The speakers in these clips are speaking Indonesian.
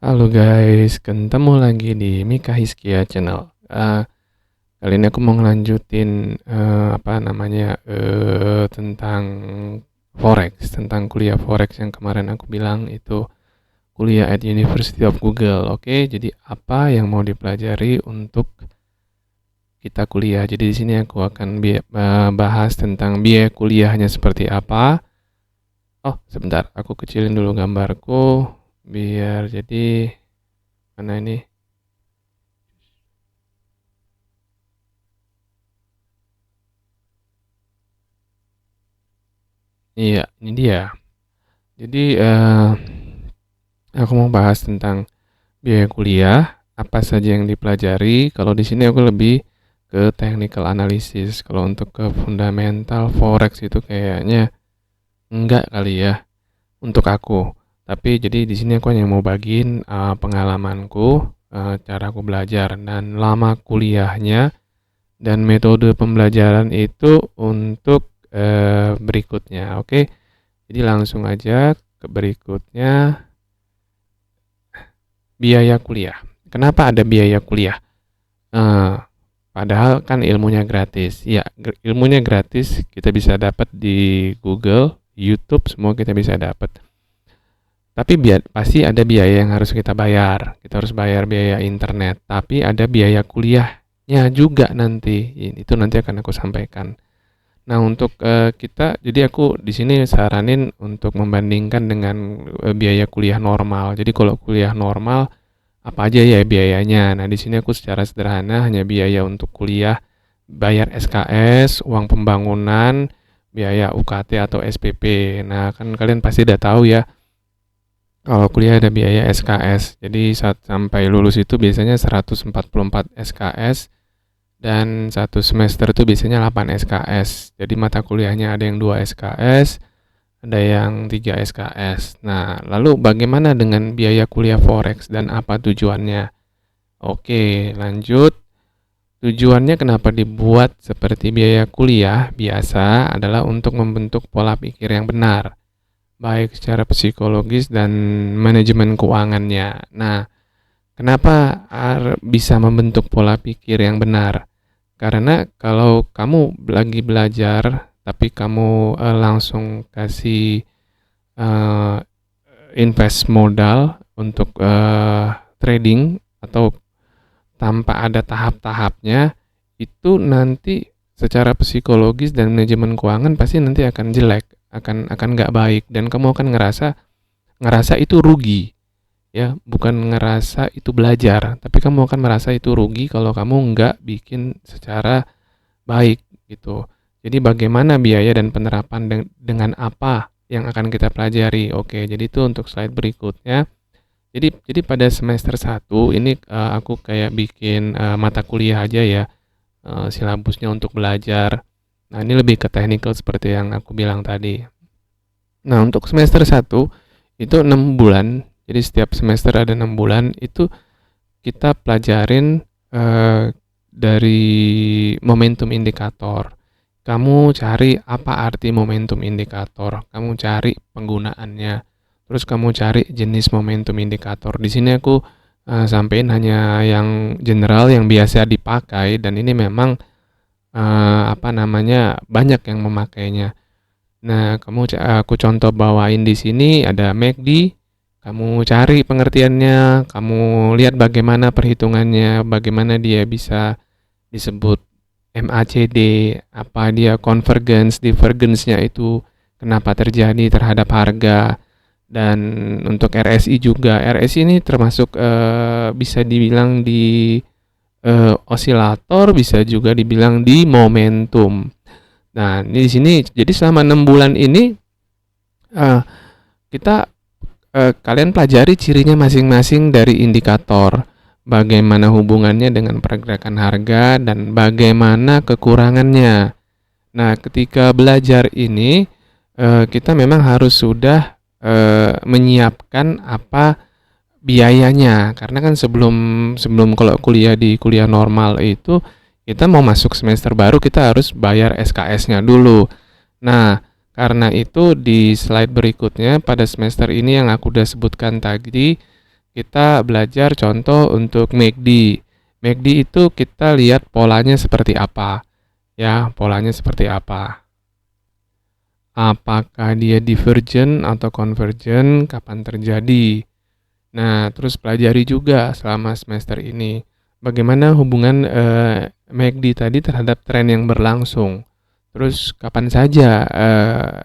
Halo guys, ketemu lagi di Mika Hiskia Channel. Kali ini aku mau ngelanjutin tentang forex, tentang kuliah forex yang kemarin aku bilang itu kuliah at University of Google. Oke, jadi apa yang mau dipelajari untuk kita kuliah? Jadi di sini aku akan bahas tentang biaya kuliahnya seperti apa. Oh, sebentar, aku kecilin dulu gambarku biar jadi mana ini? Iya, ini dia. Jadi aku mau bahas tentang biaya kuliah, apa saja yang dipelajari. Kalau di sini aku lebih ke technical analysis. Kalau untuk ke fundamental forex itu kayaknya enggak kali ya untuk aku. Tapi jadi di sini aku hanya mau bagiin pengalamanku, cara aku belajar dan lama kuliahnya dan metode pembelajaran itu untuk berikutnya. Oke. Jadi langsung aja ke berikutnya, biaya kuliah. Kenapa ada biaya kuliah? Eh, Padahal kan ilmunya gratis. Ya, ilmunya gratis kita bisa dapat di Google, YouTube, semua kita bisa dapat. Tapi pasti ada biaya yang harus kita bayar. Kita harus bayar biaya internet. Tapi ada biaya kuliahnya juga nanti. Itu nanti akan aku sampaikan. Nah, untuk kita, jadi aku di sini saranin untuk membandingkan dengan biaya kuliah normal. Jadi kalau kuliah normal apa aja ya biayanya. Nah, di sini aku secara sederhana hanya biaya untuk kuliah, bayar SKS, uang pembangunan, biaya UKT atau SPP. Nah, kan kalian pasti udah tahu ya, kalau kuliah ada biaya SKS. Jadi saat sampai lulus itu biasanya 144 SKS dan satu semester itu biasanya 8 SKS. Jadi mata kuliahnya ada yang 2 SKS, ada yang 3 SKS. Nah, lalu bagaimana dengan biaya kuliah forex dan apa tujuannya? Oke, lanjut. Tujuannya kenapa dibuat seperti biaya kuliah biasa adalah untuk membentuk pola pikir yang benar, baik secara psikologis dan manajemen keuangannya. Nah, kenapa bisa membentuk pola pikir yang benar? Karena kalau kamu lagi belajar, tapi kamu langsung kasih eh, invest modal untuk trading atau tanpa ada tahap-tahapnya, itu nanti secara psikologis dan manajemen keuangan pasti nanti akan jelek, akan nggak baik dan kamu akan ngerasa ngerasa itu rugi, ya, bukan ngerasa itu belajar, tapi kamu akan merasa itu rugi kalau kamu nggak bikin secara baik gitu. Jadi bagaimana biaya dan penerapan dengan apa yang akan kita pelajari. Oke, jadi itu untuk slide berikutnya. Jadi pada semester 1 ini aku kayak bikin mata kuliah aja ya, silabusnya untuk belajar. Nah, ini lebih ke technical seperti yang aku bilang tadi. Nah, untuk semester 1 itu 6 bulan. Jadi setiap semester ada 6 bulan itu kita pelajarin dari momentum indikator. Kamu cari apa arti momentum indikator, kamu cari penggunaannya, terus kamu cari jenis momentum indikator. Di sini aku sampein hanya yang general yang biasa dipakai dan ini memang banyak yang memakainya. Nah, aku contoh bawain di sini ada MACD. Kamu cari pengertiannya, kamu lihat bagaimana perhitungannya, bagaimana dia bisa disebut MACD, apa dia convergence, divergence-nya itu kenapa terjadi terhadap harga. Dan untuk RSI juga, RSI ini termasuk bisa dibilang di osilator, bisa juga dibilang di momentum. Nah, di sini jadi selama 6 bulan ini eh, kita kalian pelajari cirinya masing-masing dari indikator, bagaimana hubungannya dengan pergerakan harga dan bagaimana kekurangannya. Nah, ketika belajar ini kita memang harus sudah menyiapkan apa biayanya, karena kan sebelum sebelum kalau kuliah di kuliah normal itu kita mau masuk semester baru kita harus bayar SKS-nya dulu. Nah, karena itu di slide berikutnya pada semester ini yang aku udah sebutkan tadi, kita belajar contoh untuk MACD. MACD itu kita lihat polanya seperti apa, ya, polanya seperti apa. Apakah dia divergent atau convergent, kapan terjadi. Nah, terus pelajari juga selama semester ini bagaimana hubungan MACD tadi terhadap tren yang berlangsung. Terus kapan saja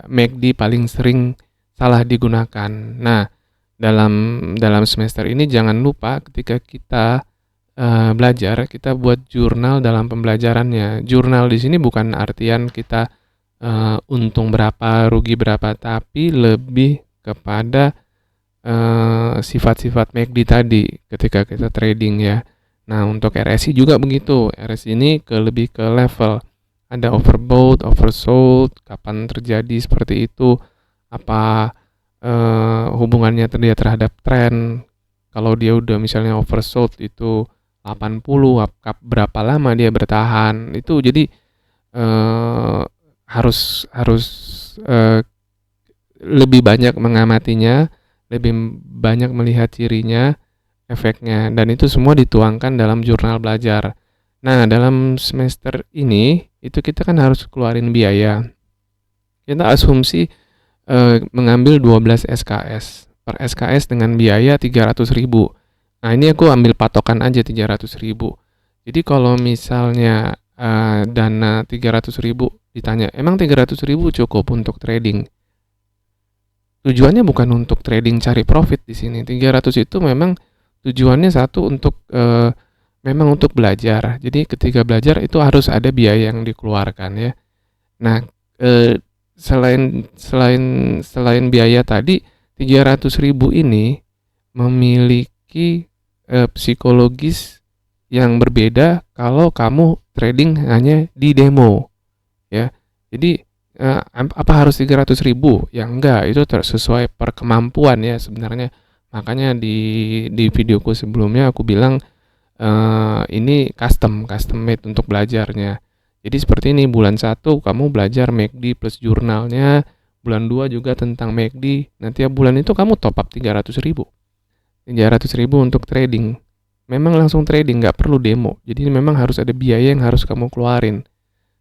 MACD paling sering salah digunakan. Nah, dalam semester ini jangan lupa ketika kita belajar, kita buat jurnal dalam pembelajarannya. Jurnal di sini bukan artian kita untung berapa, rugi berapa, tapi lebih kepada sifat-sifat MACD tadi ketika kita trading ya. Nah, untuk RSI juga begitu. RSI ini lebih ke level. Ada overbought, oversold, kapan terjadi seperti itu, apa hubungannya dia terhadap tren. Kalau dia udah misalnya oversold itu 80, berapa lama dia bertahan. Itu jadi harus lebih banyak mengamatinya, lebih banyak melihat cirinya, efeknya, dan itu semua dituangkan dalam jurnal belajar. Nah, dalam semester ini itu kita kan harus keluarin biaya. Kita asumsi mengambil 12 SKS. Per SKS dengan biaya 300.000. Nah, ini aku ambil patokan aja 300.000. Jadi kalau misalnya dana 300.000 ditanya, emang 300.000 cukup untuk trading? Tujuannya bukan untuk trading cari profit di sini. 300 itu memang tujuannya satu untuk memang untuk belajar. Jadi ketika belajar itu harus ada biaya yang dikeluarkan ya. Nah, selain biaya tadi, 300.000 ini memiliki psikologis yang berbeda kalau kamu trading hanya di demo ya. Jadi apa harus 300.000? Ya enggak, itu sesuai per kemampuan ya sebenarnya. Makanya di videoku sebelumnya aku bilang ini custom made untuk belajarnya. Jadi seperti ini, bulan 1 kamu belajar MACD plus jurnalnya, bulan 2 juga tentang MACD. Nah, tiap bulan itu kamu top up 300.000. 300.000 untuk trading. Memang langsung trading, nggak perlu demo. Jadi memang harus ada biaya yang harus kamu keluarin.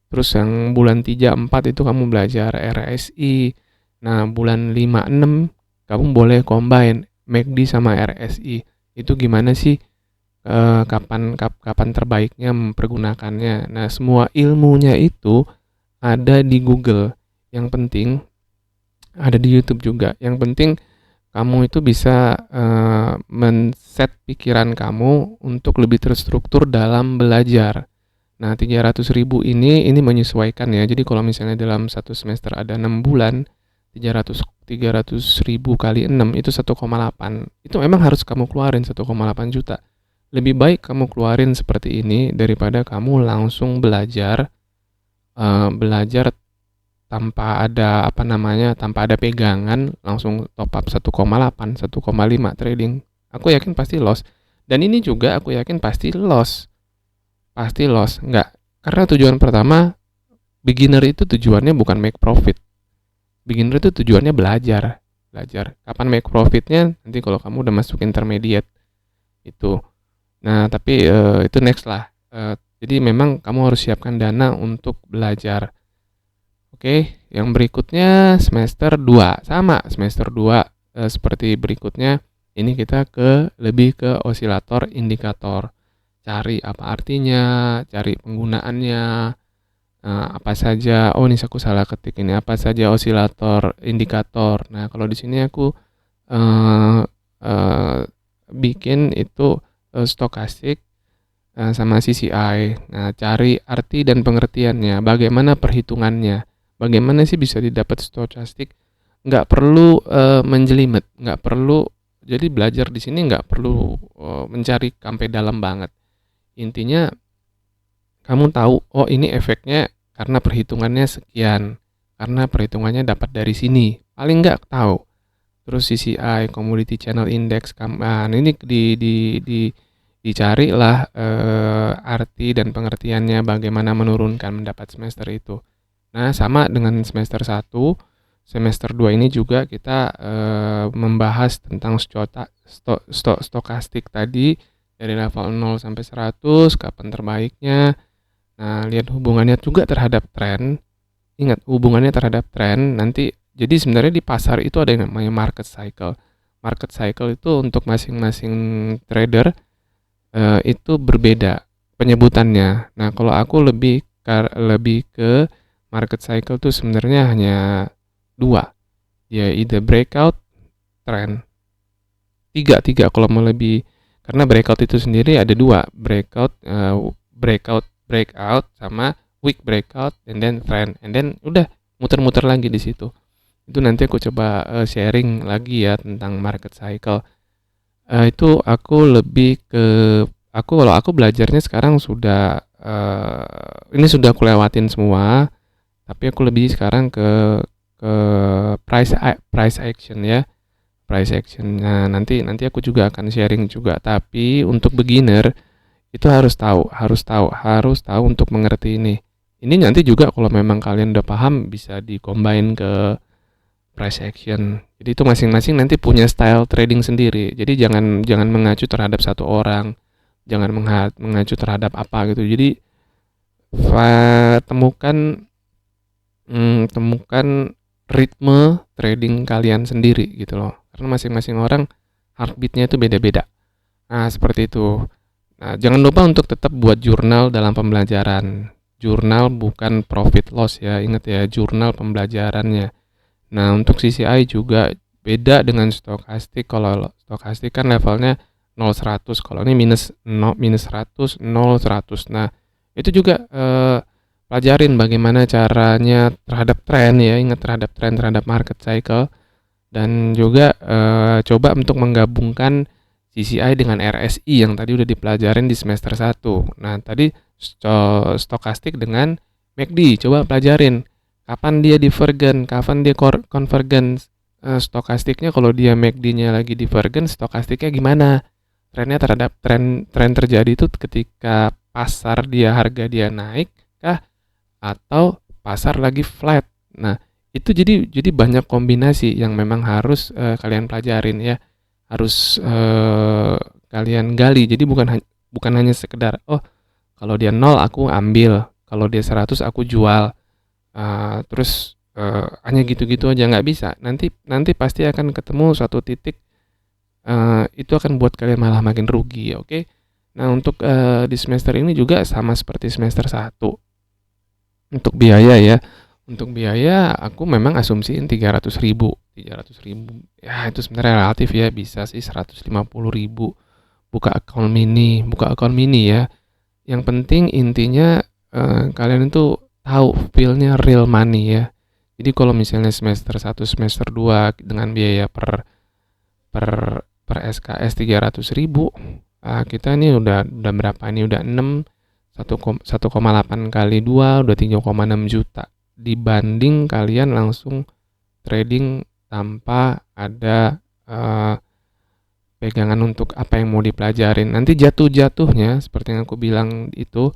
Terus yang bulan 3, 4 itu kamu belajar RSI. Nah, bulan 5, 6 kamu boleh combine MACD sama RSI. Itu gimana sih? Kapan terbaiknya mempergunakannya. Nah, semua ilmunya itu ada di Google. Yang penting ada di YouTube juga. Yang penting kamu itu bisa men-set pikiran kamu untuk lebih terstruktur dalam belajar. Nah, 300.000 ini menyesuaikan ya. Jadi kalau misalnya dalam satu semester ada 6 bulan, 300.000 kali 6 itu 1,8. Itu memang harus kamu keluarin 1,8 juta. Lebih baik kamu keluarin seperti ini daripada kamu langsung belajar tanpa ada tanpa ada pegangan, langsung top up 1,8, 1,5 trading. Aku yakin pasti loss. Dan ini juga aku yakin pasti loss. Pasti loss, enggak. Karena tujuan pertama, beginner itu tujuannya bukan make profit. Beginner itu tujuannya belajar. Kapan make profitnya? Nanti kalau kamu udah masuk intermediate itu. Nah, tapi itu next lah. Jadi memang kamu harus siapkan dana untuk belajar. Oke, yang berikutnya semester 2. Sama, semester 2 seperti berikutnya. Ini kita lebih ke osilator indikator. Cari apa artinya, cari penggunaannya, apa saja. Oh, ini aku salah ketik ini. Apa saja osilator indikator. Nah, kalau di sini aku bikin itu stokastik sama CCI. Nah, cari arti dan pengertiannya, bagaimana perhitungannya, bagaimana sih bisa didapat stokastik. Nggak perlu menjelimet, nggak perlu. Jadi belajar di sini nggak perlu mencari sampai dalam banget. Intinya kamu tahu, oh ini efeknya karena perhitungannya sekian, karena perhitungannya dapat dari sini. Paling nggak tahu. Terus CCI, Commodity Channel Index, ini dicari lah arti dan pengertiannya, bagaimana menurunkan mendapat semester itu. Nah, sama dengan semester 1. semester 2 ini juga kita membahas tentang stokastik tadi dari level 0 sampai 100, kapan terbaiknya. Nah, lihat hubungannya juga terhadap tren. Ingat, hubungannya terhadap tren nanti. Jadi sebenarnya di pasar itu ada yang namanya market cycle. Market cycle itu untuk masing-masing trader itu berbeda penyebutannya. Nah, kalau aku lebih ke market cycle tuh sebenarnya hanya dua, ya either breakout, trend. Tiga kalau mau lebih, karena breakout itu sendiri ada dua, breakout sama weak breakout, and then trend, and then udah muter-muter lagi di situ. Itu nanti aku coba sharing lagi ya tentang market cycle. Itu aku lebih ke kalau aku belajarnya sekarang sudah ini sudah aku lewatin semua, tapi aku lebih sekarang ke price action ya. Price action. Nah, nanti aku juga akan sharing juga, tapi untuk beginner itu harus tahu untuk mengerti ini. Ini nanti juga kalau memang kalian udah paham bisa dicombine ke price action. Jadi itu masing-masing nanti punya style trading sendiri. Jadi jangan mengacu terhadap satu orang, jangan mengacu terhadap apa gitu. Jadi temukan ritme trading kalian sendiri gitu loh. Karena masing-masing orang heartbeatnya itu beda-beda. Nah, seperti itu. Nah, jangan lupa untuk tetap buat jurnal dalam pembelajaran. Jurnal bukan profit loss ya, ingat ya, jurnal pembelajarannya. Nah, untuk CCI juga beda dengan stokastik. Kalau stokastik kan levelnya 0-100, kalau ini minus 100, 0-100. Nah, itu juga pelajarin bagaimana caranya terhadap tren ya, ingat terhadap market cycle, dan juga coba untuk menggabungkan CCI dengan RSI yang tadi udah dipelajarin di semester 1. Nah, tadi stokastik dengan MACD, coba pelajarin kapan dia divergen, kapan dia convergence. Stokastiknya kalau dia MACD-nya lagi divergen, stokastiknya gimana? Trennya terhadap tren terjadi itu ketika pasar harga dia naik kah atau pasar lagi flat. Nah, itu jadi banyak kombinasi yang memang harus kalian pelajarin ya. Harus kalian gali. Jadi bukan hanya sekedar kalau dia 0 aku ambil, kalau dia 100 aku jual. Terus hanya gitu-gitu aja, nggak bisa. Nanti pasti akan ketemu suatu titik itu akan buat kalian malah makin rugi, oke? Nah, untuk di semester ini juga sama seperti semester 1. Untuk biaya ya. Untuk biaya aku memang asumsiin 300.000. Ya, itu sebenarnya relatif ya, bisa sih 150.000 buka akun mini ya. Yang penting intinya kalian itu tahu feel-nya real money ya. Jadi kalau misalnya semester 1, semester 2 dengan biaya per SKS 300.000, kita ini udah berapa ini, udah 1,8 kali 2 udah 3,6 juta, dibanding kalian langsung trading tanpa ada pegangan untuk apa yang mau dipelajarin. Nanti jatuhnya seperti yang aku bilang itu,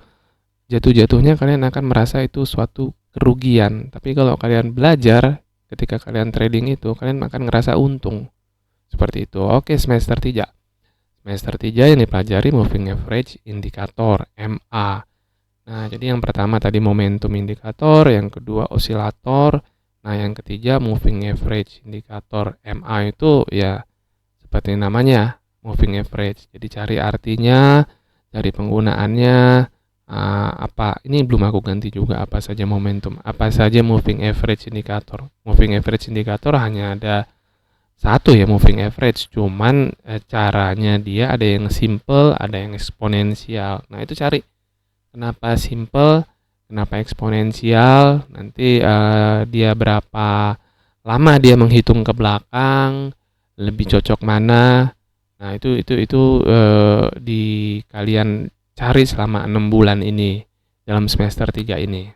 jatuhnya kalian akan merasa itu suatu kerugian. Tapi kalau kalian belajar ketika kalian trading itu, kalian akan ngerasa untung. Seperti itu. Oke, semester 3. Semester 3 yang dipelajari moving average indikator, MA. Nah, jadi yang pertama tadi momentum indikator, yang kedua osilator, nah yang ketiga moving average indikator, MA itu ya seperti namanya, moving average. Jadi cari artinya, cari penggunaannya, apa, ini belum aku ganti juga apa saja momentum, apa saja moving average indikator. Moving average indikator hanya ada satu ya, moving average, cuman caranya dia ada yang simple, ada yang eksponensial. Nah, itu cari kenapa simple, kenapa eksponensial, nanti dia berapa lama dia menghitung ke belakang, lebih cocok mana. Nah, itu di kalian cari selama 6 bulan ini dalam semester 3 ini.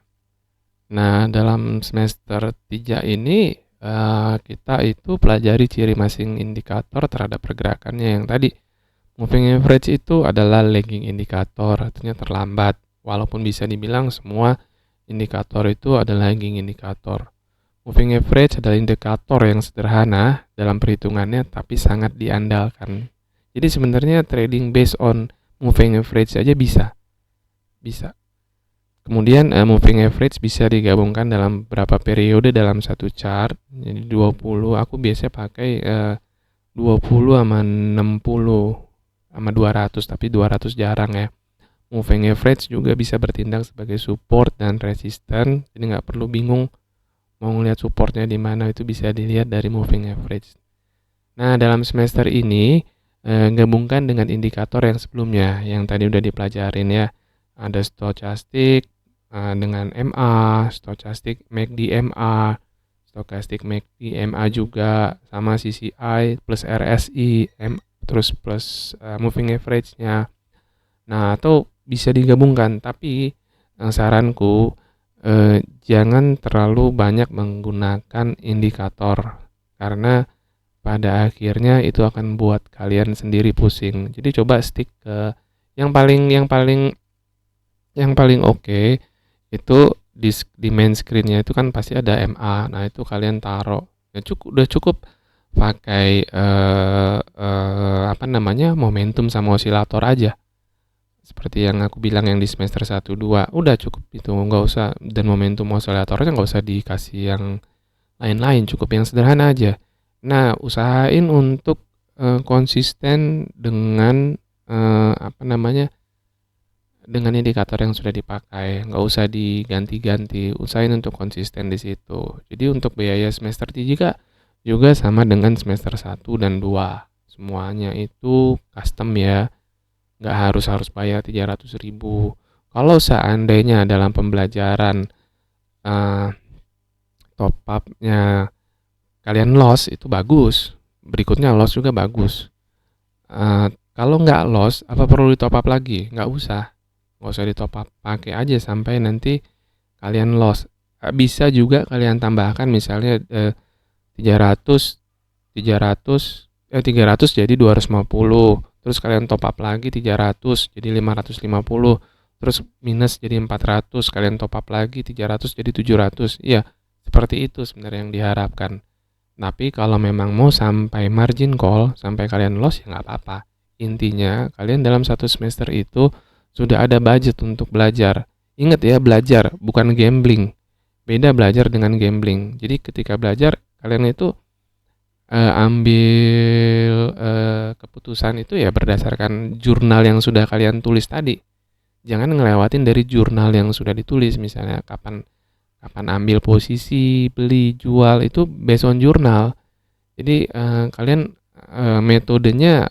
Nah, dalam semester 3 ini kita itu pelajari ciri masing indikator terhadap pergerakannya. Yang tadi moving average itu adalah lagging indikator, artinya terlambat. Walaupun bisa dibilang semua indikator itu adalah lagging indikator. Moving average adalah indikator yang sederhana dalam perhitungannya tapi sangat diandalkan. Jadi sebenarnya trading based on moving average saja bisa. Kemudian moving average bisa digabungkan dalam beberapa periode dalam satu chart. Jadi 20, aku biasanya pakai 20 sama 60 sama 200, tapi 200 jarang ya. Moving average juga bisa bertindak sebagai support dan resisten, jadi nggak perlu bingung mau ngelihat supportnya di mana, itu bisa dilihat dari moving average. Nah, dalam semester ini gabungkan dengan indikator yang sebelumnya, yang tadi udah dipelajarin ya. Ada stochastic dengan MA, stochastic MACD MA, stochastic MACD MA juga, sama CCI plus RSI, terus plus moving average-nya. Nah, atau bisa digabungkan, tapi saranku jangan terlalu banyak menggunakan indikator karena pada akhirnya itu akan buat kalian sendiri pusing. Jadi coba stick ke yang paling oke itu di main screen-nya itu kan pasti ada MA. Nah, itu kalian taruh. Ya udah cukup pakai momentum sama osilator aja. Seperti yang aku bilang yang di semester 1 2, udah cukup itu, nggak usah, dan momentum osilatornya nggak usah dikasih yang lain-lain, cukup yang sederhana aja. Nah, usahain untuk konsisten dengan dengan indikator yang sudah dipakai, nggak usah diganti-ganti, usahain untuk konsisten di situ. Jadi untuk biaya semester 3 juga sama dengan semester 1 dan 2, semuanya itu custom ya. Nggak harus bayar 300.000. Kalau seandainya dalam pembelajaran top up-nya kalian loss, itu bagus. Berikutnya loss juga bagus. Kalau nggak loss, apa perlu di top up lagi? Nggak usah di top up. Pakai aja sampai nanti kalian loss. Bisa juga kalian tambahkan misalnya 300 jadi 250. Terus kalian top up lagi 300 jadi 550. Terus minus jadi 400, kalian top up lagi 300 jadi 700. Iya, seperti itu sebenarnya yang diharapkan. Tapi kalau memang mau sampai margin call, sampai kalian loss, ya nggak apa-apa. Intinya kalian dalam satu semester itu sudah ada budget untuk belajar. Ingat ya, belajar bukan gambling. Beda belajar dengan gambling. Jadi ketika belajar kalian itu ambil keputusan itu ya berdasarkan jurnal yang sudah kalian tulis tadi. Jangan ngelewatin dari jurnal yang sudah ditulis, misalnya kapan ambil posisi, beli, jual, itu based on jurnal. Jadi kalian metodenya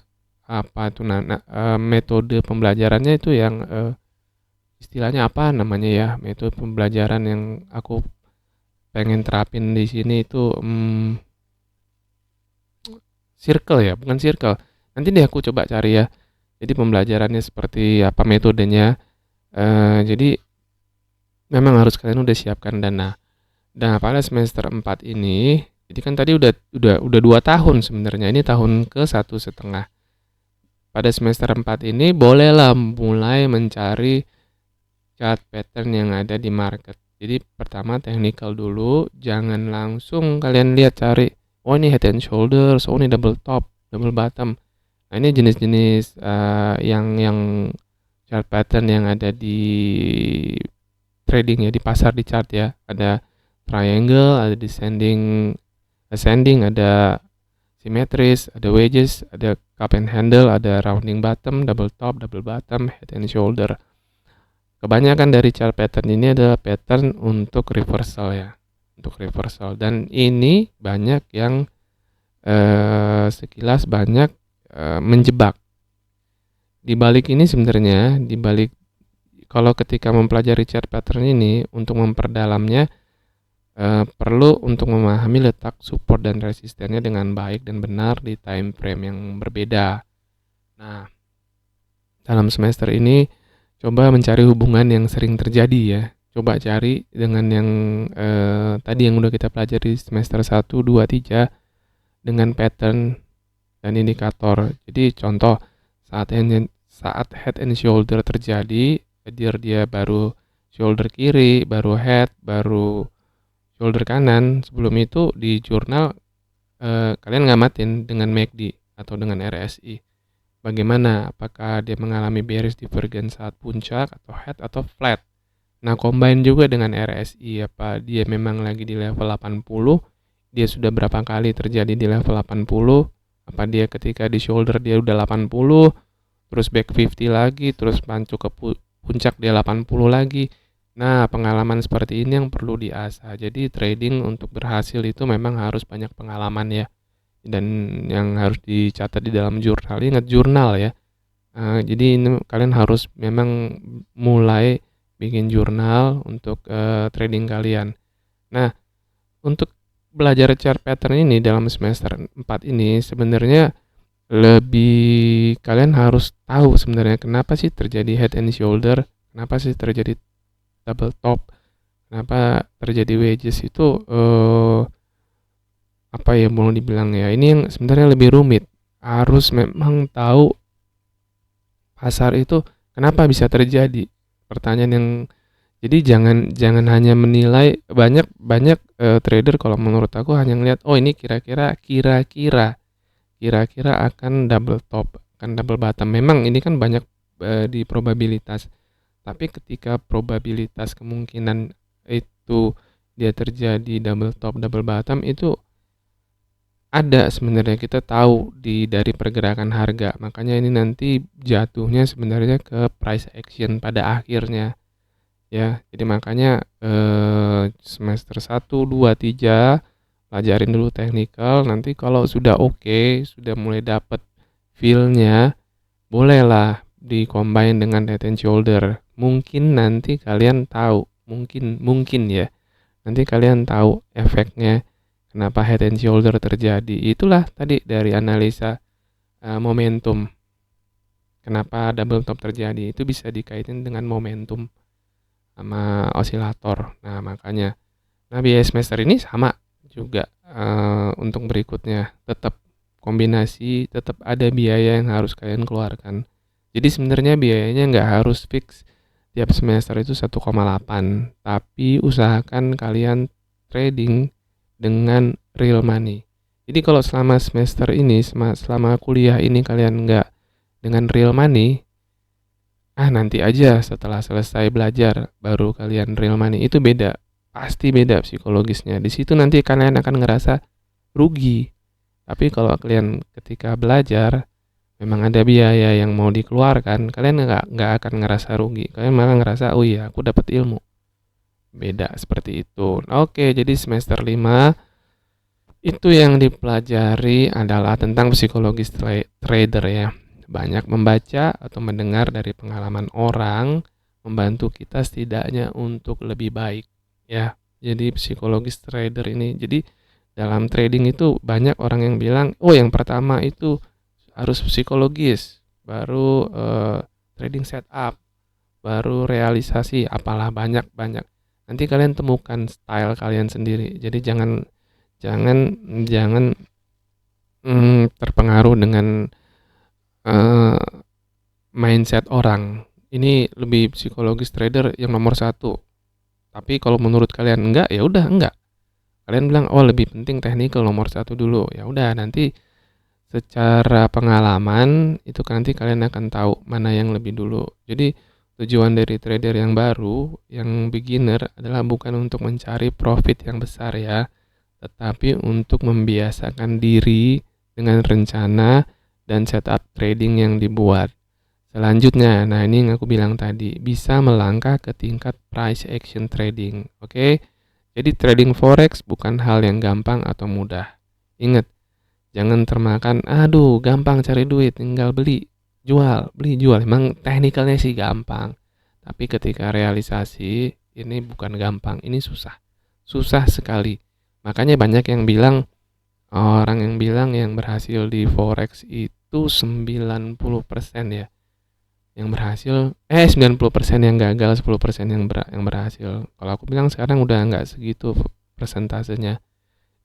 apa tuh, metode pembelajarannya itu yang istilahnya apa namanya ya, metode pembelajaran yang aku pengen terapin di sini itu circle ya, bukan circle. Nanti deh aku coba cari ya. Jadi pembelajarannya seperti apa metodenya. Jadi memang harus kalian udah siapkan dana. Nah, pada semester 4 ini, jadi kan tadi udah 2 tahun sebenarnya. Ini tahun ke 1,5. Pada semester 4 ini bolehlah mulai mencari chart pattern yang ada di market. Jadi pertama technical dulu, jangan langsung kalian lihat cari, oh ini head and shoulders, oh ini double top, double bottom. Nah, ini jenis-jenis yang chart pattern yang ada di trading ya, di pasar, di chart ya. Ada triangle, ada descending, ascending, ada symmetris, ada wedges, ada cup and handle, ada rounding bottom, double top, double bottom, head and shoulder. Kebanyakan dari chart pattern ini adalah pattern untuk reversal ya, untuk reversal, dan ini banyak yang sekilas banyak menjebak. Di balik ini sebenarnya, di balik kalau ketika mempelajari chart pattern ini, untuk memperdalamnya perlu untuk memahami letak support dan resistennya dengan baik dan benar di time frame yang berbeda. Nah, dalam semester ini coba mencari hubungan yang sering terjadi ya. Coba cari dengan yang tadi yang udah kita pelajari semester 1, 2, 3 dengan pattern dan indikator. Jadi contoh saat head and shoulder terjadi, dia baru shoulder kiri, baru head, baru shoulder kanan. Sebelum itu di jurnal kalian ngamatin dengan MACD atau dengan RSI. Bagaimana? Apakah dia mengalami bearish divergence saat puncak atau head atau flat? Nah, combine juga dengan RSI, apa dia memang lagi di level 80, dia sudah berapa kali terjadi di level 80, apa dia ketika di shoulder dia udah 80, terus back 50 lagi, terus masuk ke puncak dia 80 lagi. Nah, pengalaman seperti ini yang perlu diasah. Jadi trading untuk berhasil itu memang harus banyak pengalaman ya. Dan yang harus dicatat di dalam jurnal, ingat jurnal ya. Jadi ini kalian harus memang mulai bikin jurnal untuk trading kalian. Nah, untuk belajar chart pattern ini dalam semester 4 ini sebenarnya lebih kalian harus tahu sebenarnya kenapa sih terjadi head and shoulder, kenapa sih terjadi double top, kenapa terjadi wedges itu apa ya mau dibilang ya, ini yang sebenarnya lebih rumit. Harus memang tahu pasar itu kenapa bisa terjadi. Pertanyaan yang jadi jangan hanya menilai banyak trader kalau menurut aku hanya ngelihat oh ini kira-kira akan double top, akan double bottom. Memang ini kan banyak di probabilitas. Tapi ketika probabilitas kemungkinan itu dia terjadi double top, double bottom itu ada sebenarnya, kita tahu dari pergerakan harga. Makanya ini nanti jatuhnya sebenarnya ke price action pada akhirnya. Ya, jadi makanya semester 1, 2, 3 pelajarin dulu technical. Nanti kalau sudah oke, sudah mulai dapat feel-nya, bolehlah di-combine dengan head and shoulder. Mungkin nanti kalian tahu, mungkin ya. Nanti kalian tahu efeknya kenapa head and shoulder terjadi. Itulah tadi dari analisa momentum. Kenapa double top terjadi? Itu bisa dikaitin dengan momentum sama osilator. Nah, makanya biaya semester ini sama juga untuk berikutnya. Tetap kombinasi, tetap ada biaya yang harus kalian keluarkan. Jadi sebenarnya biayanya nggak harus fix tiap semester itu 1,8, tapi usahakan kalian trading dengan real money. Jadi kalau selama semester ini, selama kuliah ini kalian nggak dengan real money, nanti aja setelah selesai belajar baru kalian real money. Itu beda, pasti beda psikologisnya. Di situ nanti kalian akan ngerasa rugi. Tapi kalau kalian ketika belajar memang ada biaya yang mau dikeluarkan, kalian nggak akan ngerasa rugi. Kalian malah ngerasa, oh iya aku dapat ilmu. Beda seperti itu. Oke, jadi semester 5 itu yang dipelajari adalah tentang psikologis trader ya. Banyak membaca atau mendengar dari pengalaman orang membantu kita setidaknya untuk lebih baik ya. Jadi psikologis trader ini, jadi dalam trading itu banyak orang yang bilang, oh yang pertama itu harus psikologis, baru trading setup, baru realisasi, apalah banyak. Nanti kalian temukan style kalian sendiri. Jadi jangan terpengaruh dengan mindset orang. Ini lebih psikologis trader yang nomor 1. Tapi kalau menurut kalian enggak, ya udah enggak. Kalian bilang oh lebih penting technical nomor 1 dulu. Ya udah, nanti secara pengalaman itu nanti kalian akan tahu mana yang lebih dulu. Jadi tujuan dari trader yang baru, yang beginner adalah bukan untuk mencari profit yang besar ya, tetapi untuk membiasakan diri dengan rencana dan setup trading yang dibuat. Selanjutnya, nah ini yang aku bilang tadi, bisa melangkah ke tingkat price action trading. Oke? Jadi trading forex bukan hal yang gampang atau mudah. Ingat, jangan termakan, aduh gampang cari duit, tinggal beli, jual. Emang teknikalnya sih gampang. Tapi ketika realisasi, ini bukan gampang, ini susah. Susah sekali. Makanya banyak yang bilang, orang yang bilang yang berhasil di forex itu 90% ya yang berhasil, 90% yang gagal, 10% yang berhasil. Kalau aku bilang sekarang udah nggak segitu persentasenya.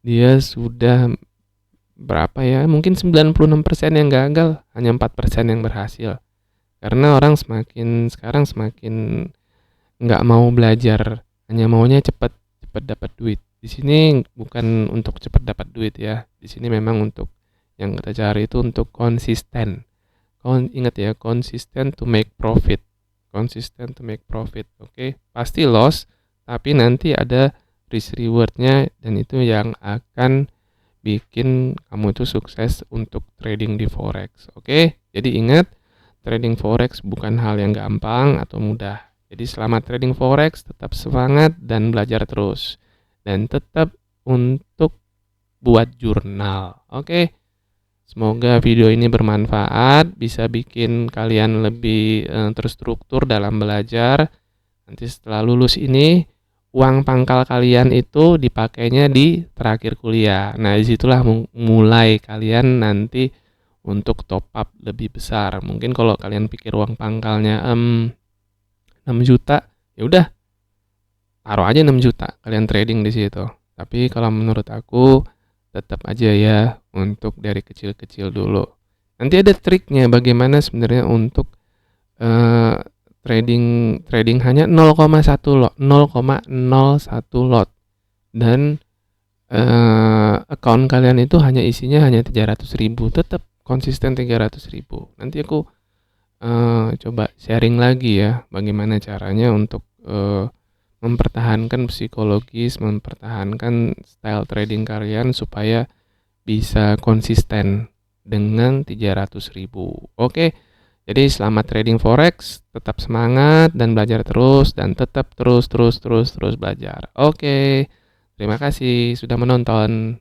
Dia sudah berapa ya? Mungkin 96% yang gagal, hanya 4% yang berhasil. Karena orang sekarang semakin nggak mau belajar, hanya maunya cepat dapat duit. Di sini bukan untuk cepat dapat duit ya. Di sini memang untuk yang kita cari itu untuk konsisten. Ingat ya, konsisten to make profit. Konsisten to make profit. Oke, pasti loss, tapi nanti ada risk rewardnya dan itu yang akan bikin kamu itu sukses untuk trading di forex. Oke, jadi ingat, trading forex bukan hal yang gampang atau mudah. Jadi selama trading forex tetap semangat dan belajar terus. Dan tetap untuk buat jurnal. Oke. Semoga video ini bermanfaat, bisa bikin kalian lebih terstruktur dalam belajar. Nanti setelah lulus ini, uang pangkal kalian itu dipakainya di terakhir kuliah. Nah, disitulah mulai kalian nanti untuk top up lebih besar. Mungkin kalau kalian pikir uang pangkalnya 6 juta, ya udah taruh aja 6 juta, kalian trading di situ. Tapi kalau menurut aku tetap aja ya untuk dari kecil-kecil dulu. Nanti ada triknya bagaimana sebenarnya untuk trading hanya 0,1 lot, 0,01 lot dan account kalian itu hanya isinya hanya 300.000, tetap konsisten 300.000. Nanti aku coba sharing lagi ya bagaimana caranya untuk mempertahankan psikologis, mempertahankan style trading kalian supaya bisa konsisten dengan 300.000. Oke, jadi selamat trading forex, tetap semangat dan belajar terus dan tetap terus belajar. Oke, terima kasih sudah menonton.